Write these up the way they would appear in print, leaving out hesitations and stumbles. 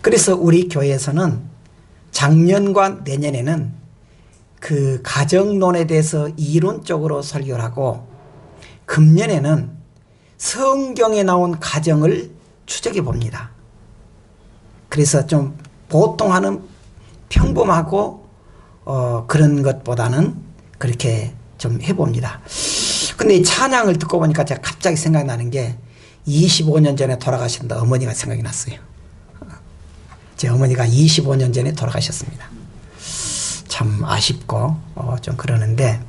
그래서 우리 교회에서는 작년과 내년에는 그 가정론에 대해서 이론적으로 설교를 하고, 금년에는 성경에 나온 가정을 추적해 봅니다. 그래서 좀 보통 하는 평범하고 그런 것보다는 그렇게 좀 해봅니다. 근데 이 찬양을 듣고 보니까 제가 갑자기 생각나는 게 25년 전에 돌아가신 어머니가 생각이 났어요. 제 어머니가 25년 전에 돌아가셨습니다. 참 아쉽고 좀 그러는데,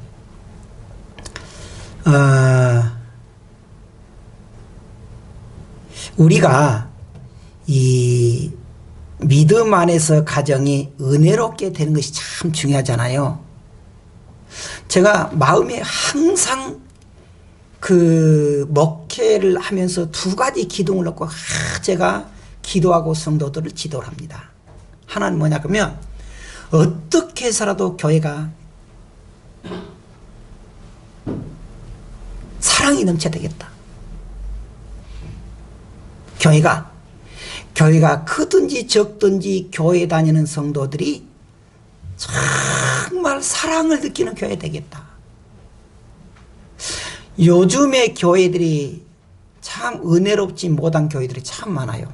우리가 이 믿음 안에서 가정이 은혜롭게 되는 것이 참 중요하잖아요. 제가 마음에 항상 그 목회를 하면서 두 가지 기둥을 놓고 제가 기도하고 성도들을 지도를 합니다. 하나는 뭐냐 그러면, 어떻게 해서라도 교회가 사랑이 넘쳐야 되겠다. 교회가 크든지 적든지 교회 다니는 성도들이 정말 사랑을 느끼는 교회 되겠다. 요즘의 교회들이 참 은혜롭지 못한 교회들이 참 많아요.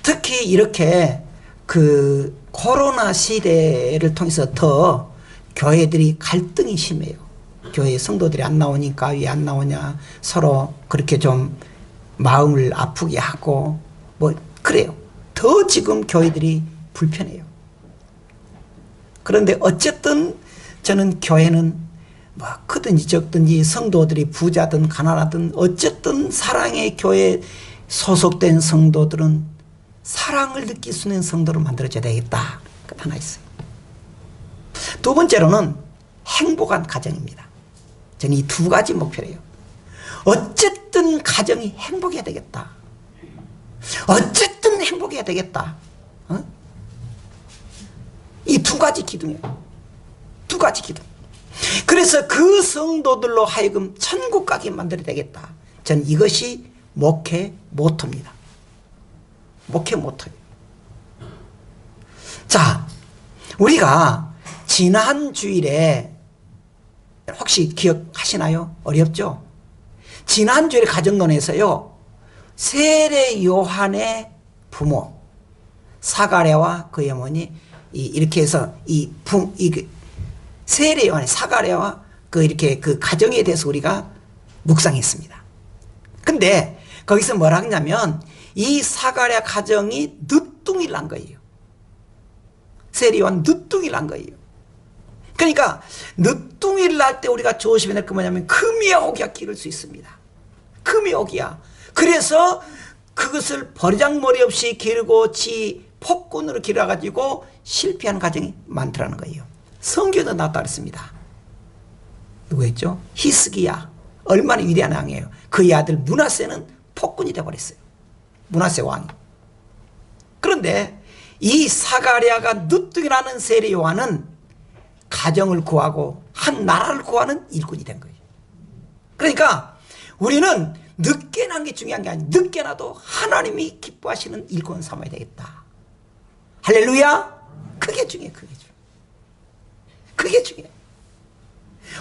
특히 이렇게 그 코로나 시대를 통해서 더 교회들이 갈등이 심해요. 교회 성도들이 안 나오니까 왜 안 나오냐, 서로 그렇게 좀 마음을 아프게 하고 뭐 그래요. 더 지금 교회들이 불편해요. 그런데 어쨌든 저는 교회는 뭐 크든지 적든지 성도들이 부자든 가난하든 어쨌든 사랑의 교회에 소속된 성도들은 사랑을 느낄 수 있는 성도로 만들어줘야 되겠다. 그 하나 있어요. 두 번째로는 행복한 가정입니다. 저는 이 두 가지 목표래요. 어쨌든 가정이 행복해야 되겠다. 어쨌든 행복해야 되겠다. 이 두 가지 기둥이에요. 두 가지 기둥. 그래서 그 성도들로 하여금 천국 가게 만들어야 되겠다. 저는 이것이 목회 모토입니다. 목회 모토예요. 자, 우리가 지난 주일에 혹시 기억하시나요? 어렵죠? 지난 주일에 가정론에서요, 세례 요한의 부모 사가랴와 그의 어머니 이렇게 해서 세례 요한의 사가랴와 이렇게 그 가정에 대해서 우리가 묵상했습니다. 근데 거기서 뭐라 하냐면 이 사가랴 가정이 늦둥이를 난 거예요. 세례 요한 늦둥이를 난 거예요. 그러니까 늦둥이를 날 때 우리가 조심해야 될 게 뭐냐면 금이야 오기야 기를 수 있습니다. 금이 오기야. 그래서 그것을 버리장머리 없이 기르고 지 폭군으로 기르어가지고 실패하는 가정이 많더라는 거예요. 성경도 나왔다 그랬습니다. 누구였죠? 히스기야. 얼마나 위대한 왕이에요. 그의 아들 므낫세는 폭군이 되어버렸어요. 므낫세 왕이. 그런데 이 사가랴가 늦둥이 나는 세례 요한은 가정을 구하고 한 나라를 구하는 일꾼이 된 거예요. 그러니까 우리는 늦게 난 게 중요한 게 아니고 늦게 나도 하나님이 기뻐하시는 일꾼 삼아야 되겠다. 할렐루야. 그게 중요해요. 그게 중요해요.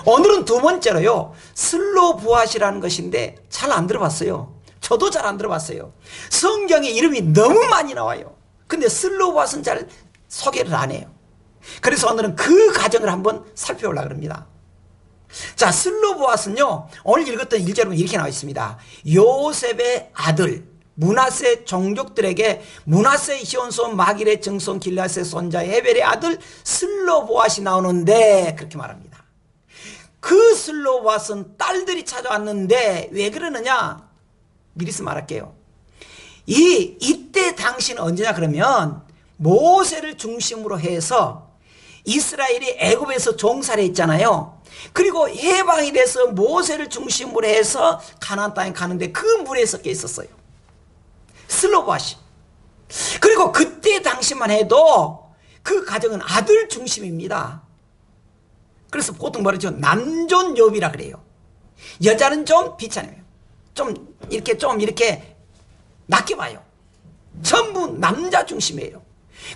오늘은 두 번째로요, 슬로보앗이라는 것인데 잘 안 들어봤어요. 저도 잘 안 들어봤어요. 성경에 이름이 너무 많이 나와요. 근데 슬로보앗은 잘 소개를 안 해요. 그래서 오늘은 그 가정을 한번 살펴보려고 합니다. 자, 슬로보앗은요, 오늘 읽었던 1절은 이렇게 나와 있습니다. 요셉의 아들 므낫세 종족들에게 므낫세의 시온손 마길의 정손 길앗의 손자 헤벨의 아들 슬로보앗이 나오는데, 그렇게 말합니다. 그 슬로보앗은 딸들이 찾아왔는데 왜 그러느냐, 미리서 말할게요. 이때 당시는 언제냐 그러면 모세를 중심으로 해서 이스라엘이 애굽에서 종살이 했잖아요. 그리고 해방이 돼서 모세를 중심으로 해서 가나안 땅에 가는데 그 물에 섞여 있었어요. 슬로보앗이. 그리고 그때 당시만 해도 그 가정은 아들 중심입니다. 그래서 보통 말하죠, 남존여비라 그래요. 여자는 좀 비참해요. 좀 이렇게 낮게 봐요. 전부 남자 중심이에요.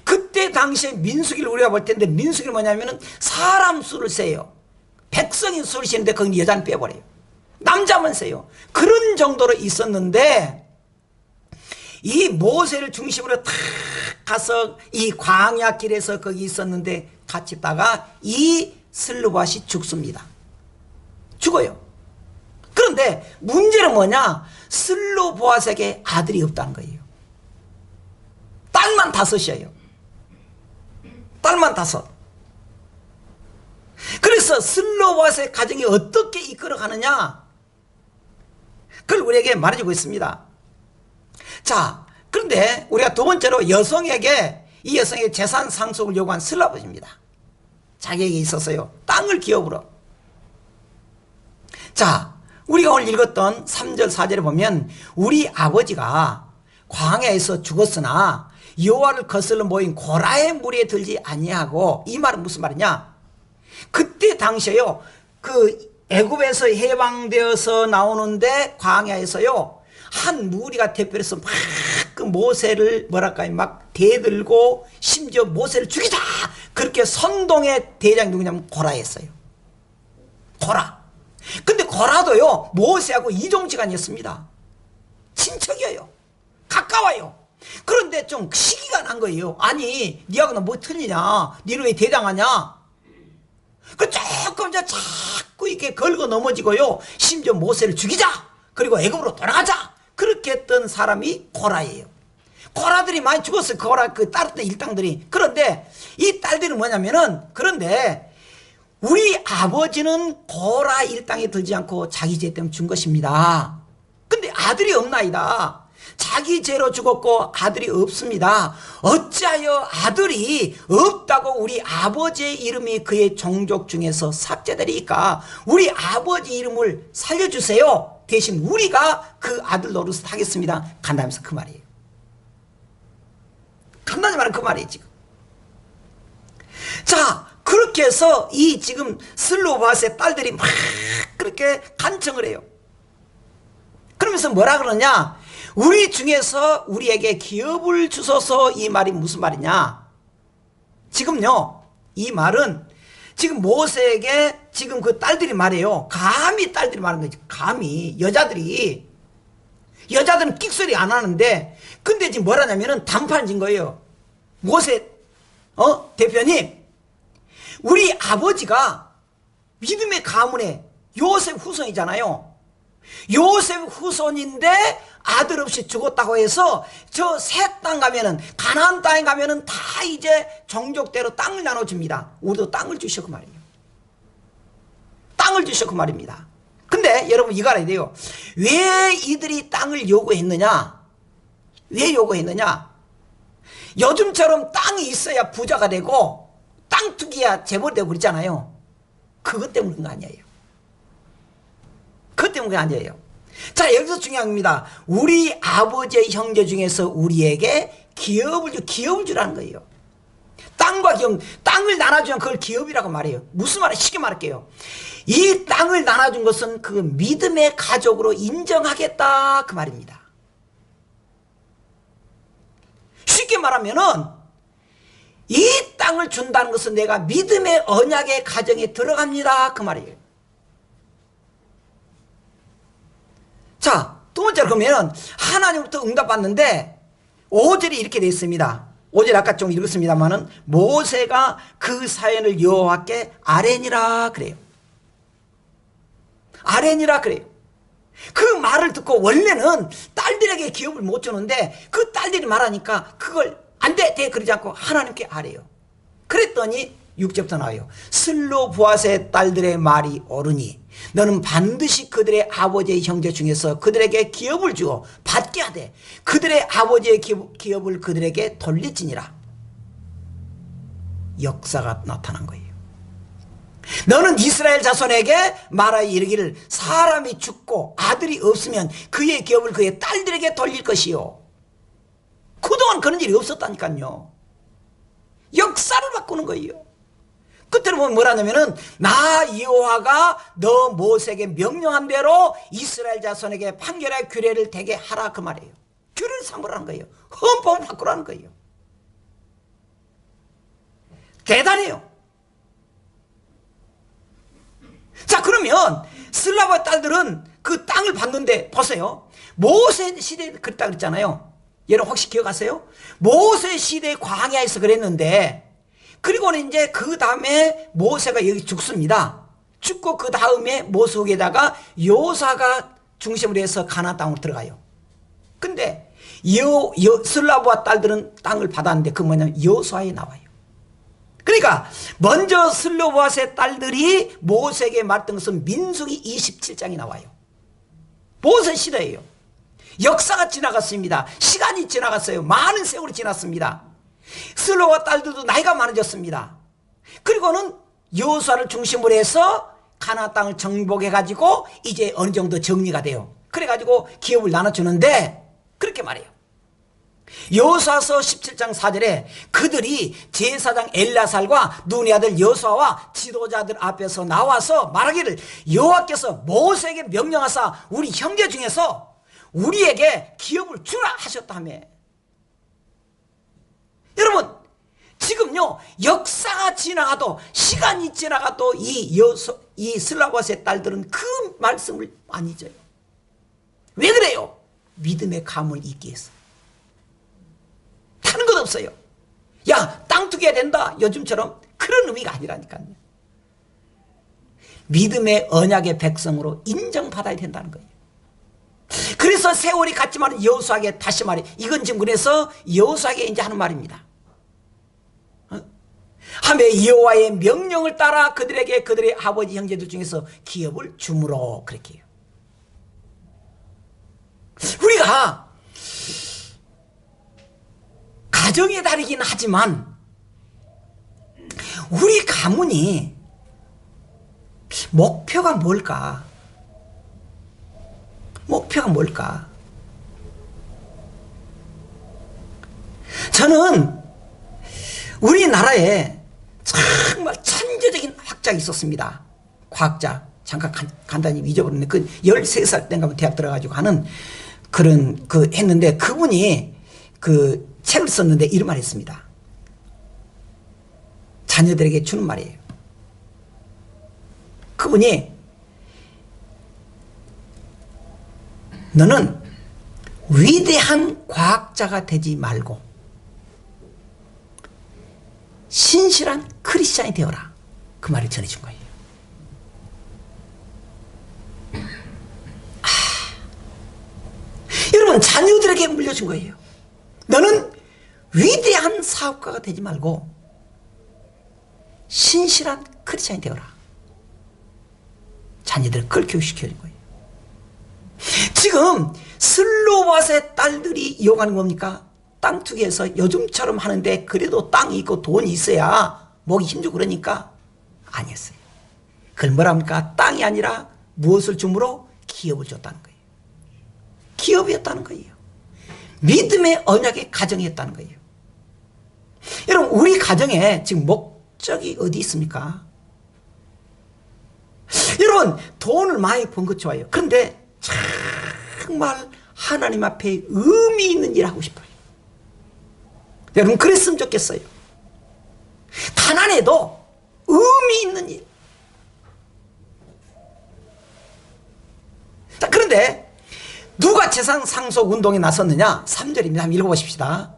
그때 당시에 민수기를 우리가 볼 텐데, 민수기는 뭐냐면은 사람 수를 세요. 백성인 수를 세는데 거기 여자는 빼버려요. 남자만 세요. 그런 정도로 있었는데, 이 모세를 중심으로 탁 가서 이 광야 길에서 거기 있었는데 같이 있다가 이 슬로밧이 죽습니다. 죽어요. 그런데 문제는 뭐냐? 슬로보아스에게 아들이 없다는 거예요. 딸만 5이에요. 딸만 5. 그래서 슬로보아스의 가정이 어떻게 이끌어가느냐? 그걸 우리에게 말해주고 있습니다. 자, 그런데 우리가 두 번째로 여성에게, 이 여성의 재산 상속을 요구한 슬라봇입니다. 자기에게 있어서요, 땅을 기업으로. 자, 우리가 오늘 읽었던 3절 4절에 보면 우리 아버지가 광야에서 죽었으나 여호와를 거슬러 모인 고라의 무리에 들지 아니하고, 이 말은 무슨 말이냐? 그때 당시에요, 그 애굽에서 해방되어서 나오는데 광야에서요, 한 무리가 대표해서 막 그 모세를 뭐랄까요, 막 대들고 심지어 모세를 죽이자, 그렇게 선동의 대장이 누구냐면 고라였어요. 고라. 근데 고라도요, 모세하고 이종지간이었습니다. 친척이에요. 가까워요. 그런데 좀 시기가 난 거예요. 아니, 니하고는 뭐 틀리냐? 니는 왜 대장하냐? 그 조금 자꾸 이렇게 걸고 넘어지고요, 심지어 모세를 죽이자, 그리고 애굽으로 돌아가자, 그렇게 했던 사람이 고라예요. 고라들이 많이 죽었어요. 고라 그 딸들 일당들이. 그런데 이 딸들이 뭐냐면은, 그런데 우리 아버지는 고라 일당에 들지 않고 자기 죄 때문에 죽은 것입니다. 근데 아들이 없나이다. 자기 죄로 죽었고 아들이 없습니다. 어찌하여 아들이 없다고 우리 아버지의 이름이 그의 종족 중에서 삭제되리까? 우리 아버지 이름을 살려주세요. 대신 우리가 그 아들 노릇을 하겠습니다. 간다면서 그 말이에요. 간다는 말은 그 말이에요, 지금. 자, 그렇게 해서 이 지금 슬로밧의 딸들이 막 그렇게 간청을 해요. 그러면서 뭐라 그러냐? 우리 중에서 우리에게 기업을 주소서. 이 말이 무슨 말이냐? 지금요, 이 말은 지금 모세에게 지금 그 딸들이 말해요. 감히 딸들이 말하는 거지. 감히 여자들은 끽소리 안 하는데, 근데 지금 뭐라냐면은 단판을 진 거예요. 모세 대표님, 우리 아버지가 믿음의 가문의 요셉 후손이잖아요. 요셉 후손인데 아들 없이 죽었다고 해서 저 새 땅 가면은, 가나안 땅에 가면은 다 이제 종족대로 땅을 나눠줍니다. 우리도 땅을 주셨고 말이에요. 땅을 주셨고 말입니다. 근데 여러분 이거 알아야 돼요. 왜 이들이 땅을 요구했느냐? 왜 요구했느냐? 요즘처럼 땅이 있어야 부자가 되고 땅 투기야 재벌되고 그러잖아요. 그것 때문인 거 아니에요. 그것 때문이 아니에요. 자, 여기서 중요한 겁니다. 우리 아버지의 형제 중에서 우리에게 기업을 주라는 거예요. 땅과 기업, 땅을 나눠주면 그걸 기업이라고 말해요. 무슨 말이에요? 쉽게 말할게요. 이 땅을 나눠준 것은 그 믿음의 가족으로 인정하겠다, 그 말입니다. 쉽게 말하면은 이 땅을 준다는 것은 내가 믿음의 언약의 가정에 들어갑니다, 그 말이에요. 자, 두 번째로 그러면 하나님부터 응답받는데 5절이 이렇게 되어 있습니다. 5절 아까 좀 읽었습니다만은 모세가 그 사연을 여호와께 아뢰니라 그래요. 아뢰니라 그래요. 그 말을 듣고 원래는 딸들에게 기업을 못 주는데 그 딸들이 말하니까 그걸 안 돼, 그러지 않고 하나님께 아뢰요. 그랬더니 6절부터 나와요. 슬로보아스의 딸들의 말이 옳으니 너는 반드시 그들의 아버지의 형제 중에서 그들에게 기업을 주어 받게 하되 그들의 아버지의 기업을 그들에게 돌릴지니라. 역사가 나타난 거예요. 너는 이스라엘 자손에게 말하여 이르기를 사람이 죽고 아들이 없으면 그의 기업을 그의 딸들에게 돌릴 것이요. 그동안 그런 일이 없었다니까요. 역사를 바꾸는 거예요. 끝으로 보면 뭐라냐면은 나 여호와가 너 모세에게 명령한 대로 이스라엘 자손에게 판결의 규례를 되게 하라 그 말이에요. 규례를 삼으라는 거예요. 헌법을 바꾸라는 거예요. 대단해요. 자, 그러면 슬라브의 딸들은 그 땅을 받는데 보세요. 모세 시대에 그랬다 그랬잖아요. 여러분 혹시 기억하세요? 모세 시대 광야에서 그랬는데, 그리고는 이제 그 다음에 모세가 여기 죽습니다. 죽고 그 다음에 모세 후에다가 요사가 중심으로 해서 가나안 땅으로 들어가요. 근데 슬라브와 딸들은 땅을 받았는데 그 뭐냐면 여호수아에 나와요. 그러니까 먼저 슬로바스의 딸들이 모세에게 말했던 것은 민수기 27장이 나와요. 모세 시대예요. 역사가 지나갔습니다. 시간이 지나갔어요. 많은 세월이 지났습니다. 슬로바 딸들도 나이가 많아졌습니다. 그리고는 여호수아를 중심으로 해서 가나안 땅을 정복해가지고 이제 어느 정도 정리가 돼요. 그래가지고 기업을 나눠주는데 그렇게 말해요. 여호수아서 17장 4절에 그들이 제사장 엘야살과 눈의 아들 여호수아와 지도자들 앞에서 나와서 말하기를 여호와께서 모세에게 명령하사 우리 형제 중에서 우리에게 기업을 주라 하셨다며. 여러분 지금요 역사가 지나가도 시간이 지나가도 이 슬라바스의 딸들은 그 말씀을 안 잊어요. 왜 그래요? 믿음의 감을 잊기 위해서. 다른 것 없어요. 야, 땅 투기해야 된다 요즘처럼 그런 의미가 아니라니까요. 믿음의 언약의 백성으로 인정받아야 된다는 거예요. 그래서 세월이 갔지만 여호수아에게 다시 말해, 이건 지금 그래서 여호수아에게 이제 하는 말입니다. 하며 여호와의 명령을 따라 그들에게 그들의 아버지 형제들 중에서 기업을 주므로 그렇게 해요. 우리가 가정의 달이긴 하지만 우리 가문이 목표가 뭘까? 목표가 뭘까? 저는 우리나라에 정말 천재적인 학자가 있었습니다. 과학자. 잠깐 간단히 잊어버렸는데 그 13살 때인가 대학 들어가지고 하는 그런 했는데 그분이 그 책을 썼는데 이런 말 했습니다. 자녀들에게 주는 말이에요. 그분이 너는 위대한 과학자가 되지 말고 신실한 크리스찬이 되어라. 그 말을 전해준 거예요. 여러분 자녀들에게 물려준 거예요. 너는 위대한 사업가가 되지 말고 신실한 크리스찬이 되어라. 자녀들을 그걸 교육시켜준 거예요. 지금 슬로바스의 딸들이 요구하는 겁니까? 땅 투기해서 요즘처럼 하는데 그래도 땅이 있고 돈이 있어야 먹기 힘들고 그러니까 아니었어요. 그걸 뭐랍니까? 땅이 아니라 무엇을 주므로? 기업을 줬다는 거예요. 기업이었다는 거예요. 믿음의 언약의 가정이었다는 거예요. 여러분 우리 가정에 지금 목적이 어디 있습니까? 여러분 돈을 많이 번 것 좋아요. 그런데 정말 하나님 앞에 의미 있는 일 하고 싶어요. 여러분 그랬으면 좋겠어요. 가난해도 의미 있는 일. 자, 그런데 누가 재산 상속 운동에 나섰느냐? 3절입니다. 한번 읽어보십시다.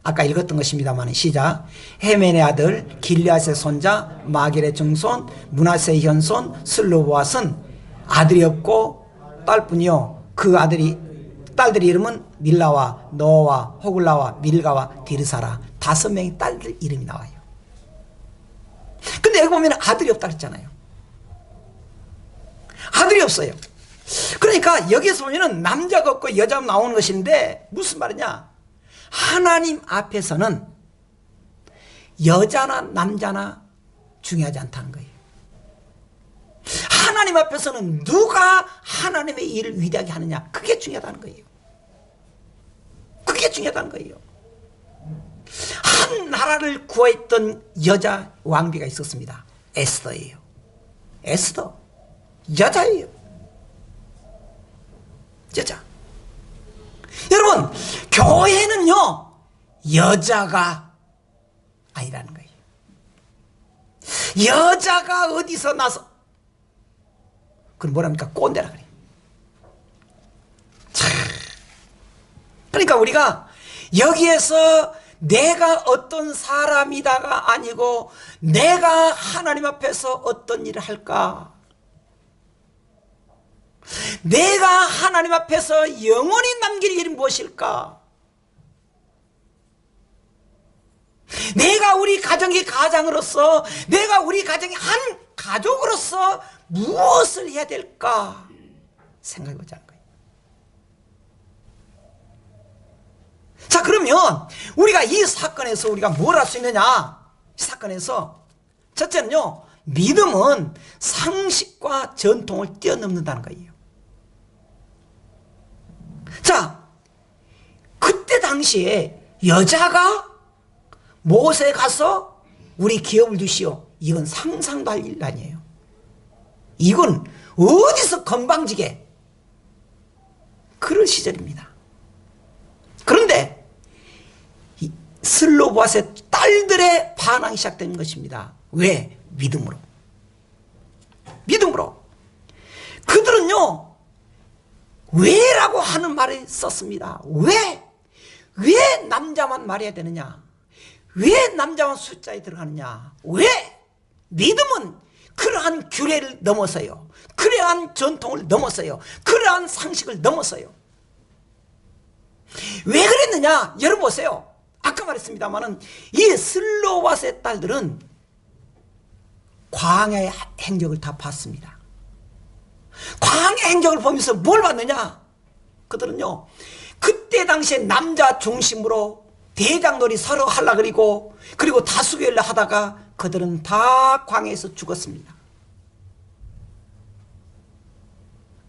아까 읽었던 것입니다만 시작. 헤멘의 아들 길앗의 손자 마길의 증손 므낫세의 현손 슬로보앗은 아들이 없고 딸뿐이요 그 딸들의 이름은 밀라와 노아와 호글라와 밀가와 디르사라 5명의 딸들 이름이 나와요. 근데 여기 보면 아들이 없다 그랬잖아요. 아들이 없어요. 그러니까 여기서 보면 남자가 없고 여자가 나오는 것인데 무슨 말이냐? 하나님 앞에서는 여자나 남자나 중요하지 않다는 거예요. 하나님 앞에서는 누가 하나님의 일을 위대하게 하느냐, 그게 중요하다는 거예요. 그게 중요하다는 거예요. 한 나라를 구했던 여자 왕비가 있었습니다. 에스더예요. 에스더. 여자예요. 여자. 여러분, 교회는요, 여자가 아니라는 거예요. 여자가 어디서 나서, 그럼 뭐랍니까? 꼰대라 그래요. 참. 그러니까 우리가 여기에서 내가 어떤 사람이다가 아니고 내가 하나님 앞에서 어떤 일을 할까? 내가 하나님 앞에서 영원히 남길 일이 무엇일까? 내가 우리 가정의 가장으로서, 내가 우리 가정의 한 가족으로서 무엇을 해야 될까? 생각해 보자는 거예요. 자, 그러면 우리가 이 사건에서 우리가 뭘 할 수 있느냐? 이 사건에서 첫째는요, 믿음은 상식과 전통을 뛰어넘는다는 거예요. 자, 그때 당시에 여자가 모세에 가서 우리 기업을 주시오, 이건 상상도 할 일 아니에요. 이건 어디서 건방지게, 그런 시절입니다. 그런데 슬로바스의 딸들의 반항이 시작된 것입니다. 왜? 믿음으로. 믿음으로. 그들은요, 왜라고 하는 말을 썼습니다. 왜? 왜 남자만 말해야 되느냐? 왜 남자만 숫자에 들어가느냐? 왜? 믿음은 그러한 규례를 넘어서요, 그러한 전통을 넘어서요, 그러한 상식을 넘어서요. 왜 그랬느냐? 여러분 보세요. 아까 말했습니다마는 이 슬로바스의 딸들은 광야의 행적을 다 봤습니다. 광야의 행적을 보면서 뭘 봤느냐? 그들은요, 그때 당시에 남자 중심으로 대장놀이 서로 하려 그리고 다수결을 하다가 그들은 다 광야에서 죽었습니다.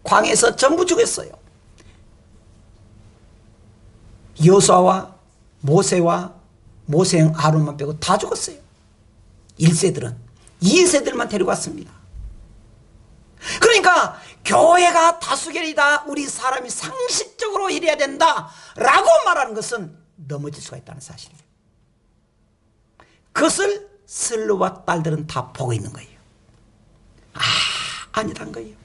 광야에서 전부 죽었어요. 여호수아와 모세와 모세형 아론만 빼고 다 죽었어요. 1세들은 2세들만 데리고 왔습니다. 그러니까 교회가 다수결이다, 우리 사람이 상식적으로 이래야 된다 라고 말하는 것은 넘어질 수가 있다는 사실이에요. 그것을 슬로바 딸들은 다 보고 있는 거예요. 아니란 거예요.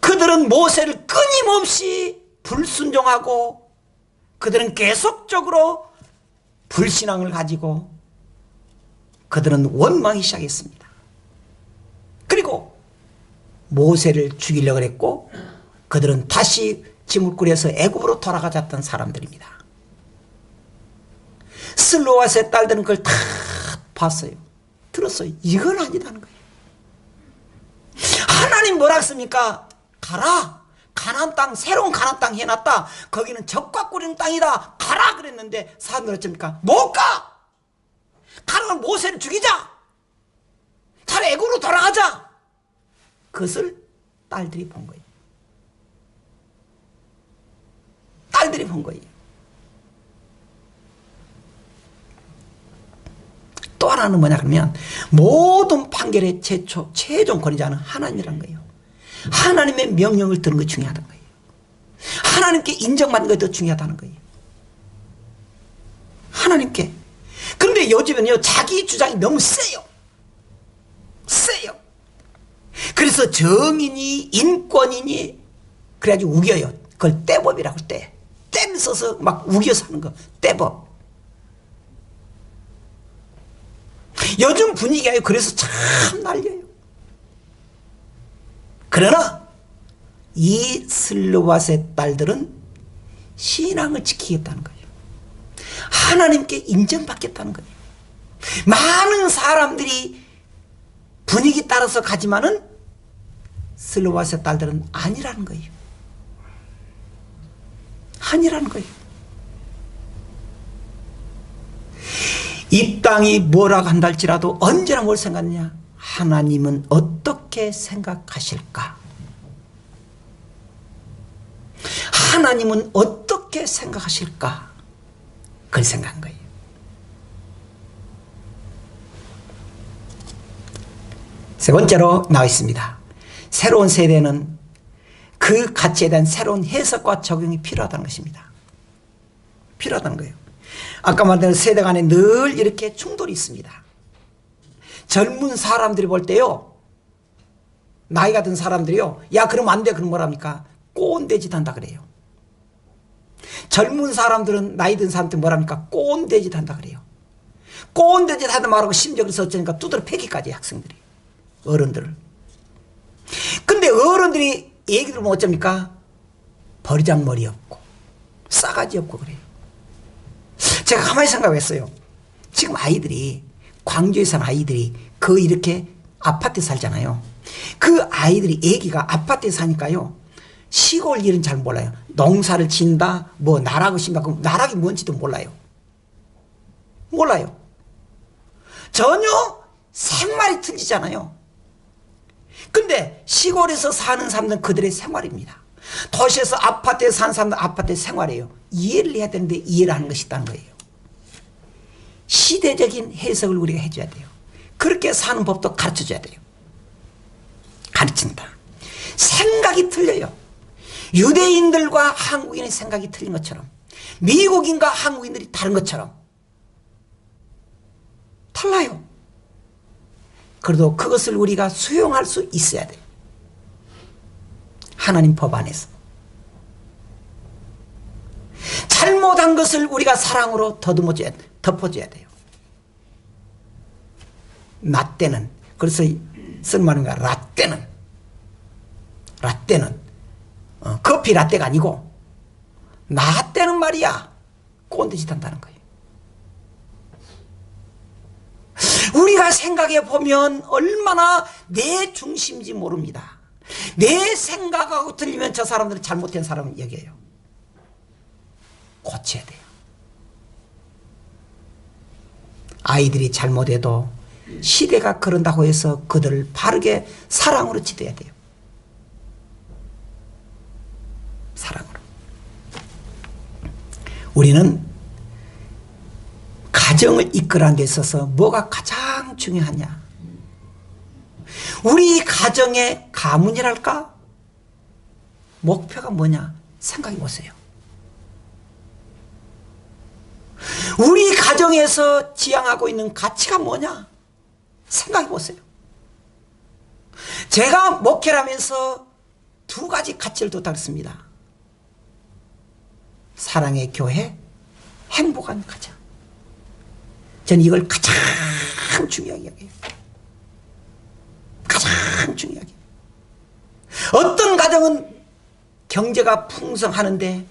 그들은 모세를 끊임없이 불순종하고 그들은 계속적으로 불신앙을 가지고 그들은 원망이 시작했습니다. 그리고 모세를 죽이려고 했고 그들은 다시 짐을 꾸려서 애굽으로 돌아가졌던 사람들입니다. 슬로바스의 딸들은 그걸 다 봤어요. 들었어요. 이건 아니다는 거예요. 하나님 뭐라 했습니까? 가라. 가나안 땅, 새로운 가나안 땅 해놨다. 거기는 적과 꾸리는 땅이다. 가라 그랬는데 사람들은 어쩝니까? 못 가. 가라면 모세를 죽이자. 차라리 애굽으로 돌아가자. 그것을 딸들이 본 거예요. 딸들이 본 거예요. 또 하나는 뭐냐 그러면 모든 판결의 최종 권위자는 하나님이라는 거예요. 하나님의 명령을 듣는 것이 중요하다는 거예요. 하나님께 인정받는 것이 더 중요하다는 거예요. 하나님께. 그런데 요즘은요, 자기 주장이 너무 세요. 세요. 그래서 정인이 인권이니 그래가지고 우겨요. 그걸 떼법이라고 떼. 떼를 써서 막 우겨서 하는 거. 떼법. 요즘 분위기가 그래서 참 날려요. 그러나 이 슬로바스의 딸들은 신앙을 지키겠다는 거예요. 하나님께 인정받겠다는 거예요. 많은 사람들이 분위기 따라서 가지만은 슬로바스의 딸들은 아니라는 거예요. 아니라는 거예요. 이 땅이 뭐라고 한다 할지라도 언제나 뭘 생각하느냐? 하나님은 어떻게 생각하실까? 하나님은 어떻게 생각하실까? 그걸 생각한 거예요. 세 번째로 나와 있습니다. 새로운 세대는 그 가치에 대한 새로운 해석과 적용이 필요하다는 것입니다. 필요하다는 거예요. 아까 말한 세대 간에 늘 이렇게 충돌이 있습니다. 젊은 사람들이 볼 때요, 나이가 든 사람들이요, 야 그러면 안 돼, 그럼 뭐랍니까? 꼰대짓 한다 그래요. 젊은 사람들은 나이 든 사람들 뭐랍니까? 꼰대짓 한다 그래요. 꼰대짓 하다 말하고 심지어 그래서 어쩌니까 두드러 패기까지 해요, 학생들이, 어른들을. 근데 어른들이 얘기 들으면 어쩝니까? 버리장머리 없고 싸가지 없고 그래요. 제가 가만히 생각했어요. 지금 아이들이, 광주에 사는 아이들이 그 이렇게 아파트에 살잖아요. 그 아이들이, 애기가 아파트에 사니까요, 시골 일은 잘 몰라요. 농사를 짓는다, 뭐 나락을 심다, 그럼 나락이 뭔지도 몰라요. 몰라요. 전혀 생활이 틀리잖아요. 근데 시골에서 사는 사람들은 그들의 생활입니다. 도시에서 아파트에 사는 사람들은 아파트의 생활이에요. 이해를 해야 되는데 이해를 하는 것이 있다는 거예요. 시대적인 해석을 우리가 해줘야 돼요. 그렇게 사는 법도 가르쳐줘야 돼요. 가르친다. 생각이 틀려요. 유대인들과 한국인의 생각이 틀린 것처럼, 미국인과 한국인들이 다른 것처럼 달라요. 그래도 그것을 우리가 수용할 수 있어야 돼요. 하나님 법 안에서. 잘못한 것을 우리가 사랑으로 덮어줘야 돼요. 라떼는, 그래서 쓸만한 거야. 라떼는 커피 라떼가 아니고 라떼는 말이야 꼰대짓 한다는 거예요. 우리가 생각해 보면 얼마나 내 중심인지 모릅니다. 내 생각하고 틀리면 저 사람들은 잘못된 사람을 얘기해요. 고쳐야 돼요. 아이들이 잘못해도 시대가 그런다고 해서 그들을 바르게 사랑으로 지도해야 돼요. 사랑으로. 우리는 가정을 이끌어가는 데 있어서 뭐가 가장 중요하냐? 우리 가정의 가문이랄까? 목표가 뭐냐? 생각해 보세요. 우리 가정에서 지향하고 있는 가치가 뭐냐? 생각해 보세요. 제가 목회를 하면서 두 가지 가치를 도달했습니다. 사랑의 교회, 행복한 가정. 저는 이걸 가장 중요하게 여겨요. 가장 중요하게. 어떤 가정은 경제가 풍성하는데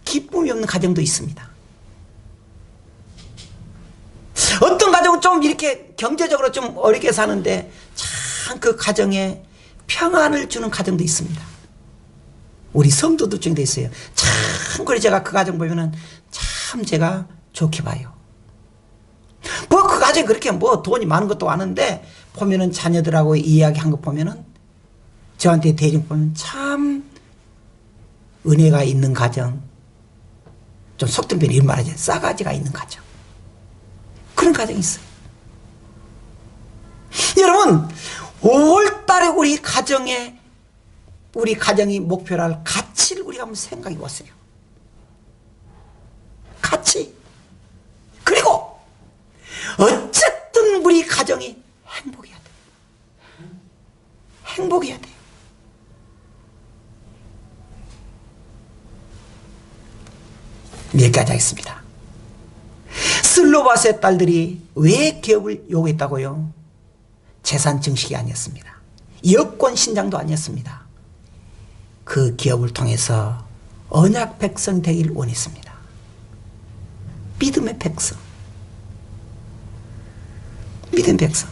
기쁨이 없는 가정도 있습니다. 어떤 가정은 좀 이렇게 경제적으로 좀 어렵게 사는데 참 그 가정에 평안을 주는 가정도 있습니다. 우리 성도들 중에 있어요. 참 그래 제가 그 가정 보면은 참 제가 좋게 봐요. 뭐 그 가정이 그렇게 뭐 돈이 많은 것도 아는데 보면은 자녀들하고 이야기한 거 보면은 저한테 대중 보면 참 은혜가 있는 가정, 좀 속된 편이 이런 말하죠. 싸가지가 있는 가정. 그런 가정이 있어요. 여러분 5월달에 우리 가정이 목표로 할 가치를 우리가 한번 생각해 보세요. 가치. 그리고 어쨌든 우리 가정이 행복해야 돼요. 행복해야 돼요. 여기까지 하겠습니다. 슬로바스의 딸들이 왜 개업을 요구했다고요? 재산 증식이 아니었습니다. 여권 신장도 아니었습니다. 그 기업을 통해서 언약 백성 되기를 원했습니다. 믿음의 백성. 믿음의 백성.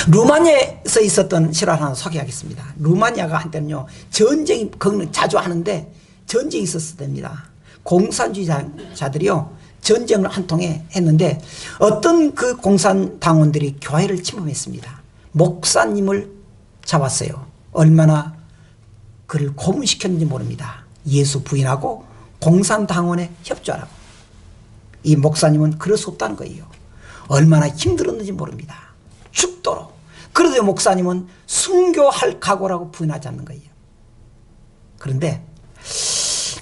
루마니아에서 있었던 실화를 하나 소개하겠습니다. 루마니아가 한때는요, 전쟁이, 거기는 자주 하는데 전쟁이 있었을 때입니다. 공산주의자들이요, 전쟁을 한 통에 했는데 어떤 그 공산당원들이 교회를 침범했습니다. 목사님을 잡았어요. 얼마나 그를 고문시켰는지 모릅니다. 예수 부인하고 공산당원에 협조하라고. 이 목사님은 그럴 수 없다는 거예요. 얼마나 힘들었는지 모릅니다. 죽도록 그래도 목사님은 순교할 각오라고 부인하지 않는 거예요. 그런데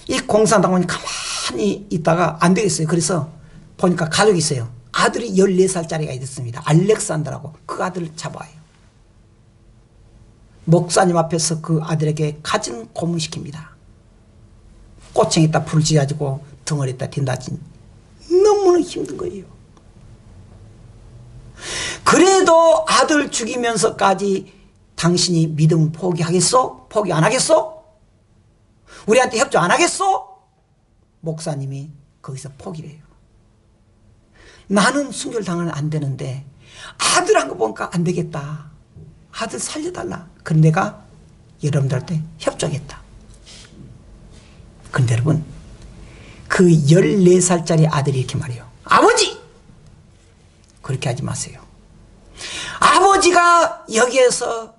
이 공산당원이 가만히 있다가 안 되겠어요. 그래서 보니까 가족이 있어요. 아들이 14살짜리가 있었습니다. 알렉산더라고. 그 아들을 잡아요. 목사님 앞에서 그 아들에게 가진 고문시킵니다. 꼬챙이에다 불을 지어가지고 덩어리에다 딘다진. 너무나 힘든 거예요. 그래도 아들 죽이면서까지 당신이 믿음 포기하겠어? 포기 안 하겠어? 우리한테 협조 안 하겠어? 목사님이 거기서 포기를 해요. 나는 순교를 당하면 안 되는데 아들 한 거 보니까 안 되겠다. 아들 살려달라. 그럼 내가 여러분들한테 협조하겠다. 그런데 여러분, 그 14살짜리 아들이 이렇게 말해요. 아버지! 그렇게 하지 마세요. 아버지가 여기에서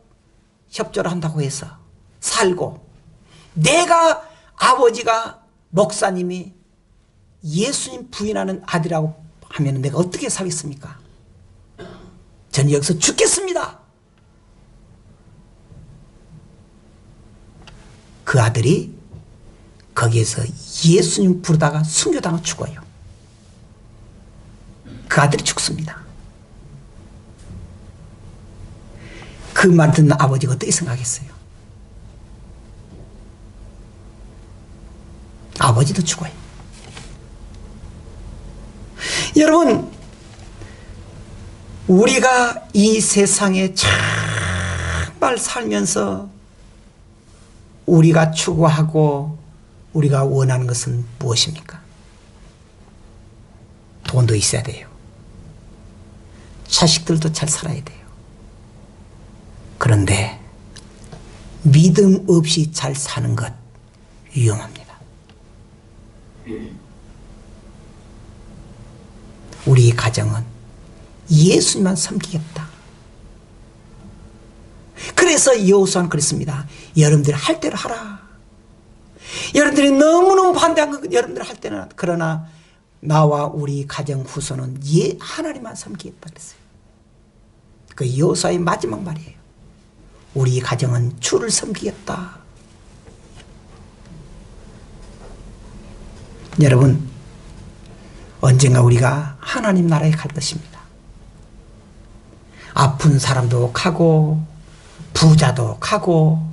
협조를 한다고 해서 살고, 내가 아버지가 목사님이 예수님 부인하는 아들이라고 하면 내가 어떻게 살겠습니까? 저는 여기서 죽겠습니다. 그 아들이 거기에서 예수님 부르다가 순교당하고 죽어요. 그 아들이 죽습니다. 그 말 듣는 아버지가 어떻게 생각했어요? 아버지도 죽어요. 여러분, 우리가 이 세상에 정말 살면서 우리가 추구하고 우리가 원하는 것은 무엇입니까? 돈도 있어야 돼요. 자식들도 잘 살아야 돼요. 그런데 믿음 없이 잘 사는 것 위험합니다. 우리 가정은 예수님만 섬기겠다. 그래서 여호수아는 그랬습니다. 여러분들이 할 대로 하라. 여러분들이 너무너무 반대한 건 여러분들이 할 때는, 그러나 나와 우리 가정 후손은 하나님만 섬기겠다 그랬어요. 그 여호수아의 마지막 말이에요. 우리 가정은 주를 섬기겠다. 여러분, 언젠가 우리가 하나님 나라에 갈 것입니다. 아픈 사람도 가고 부자도 가고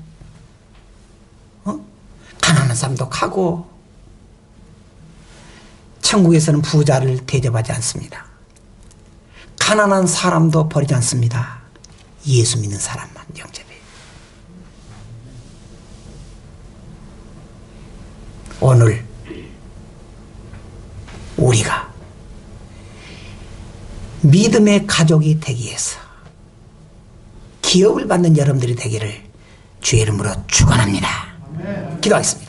가난한 사람도 가고. 천국에서는 부자를 대접하지 않습니다. 가난한 사람도 버리지 않습니다. 예수 믿는 사람만 영접해요. 오늘 우리가 믿음의 가족이 되기 위해서 기업을 받는 여러분들이 되기를 주의 이름으로 축원합니다. 기도하겠습니다.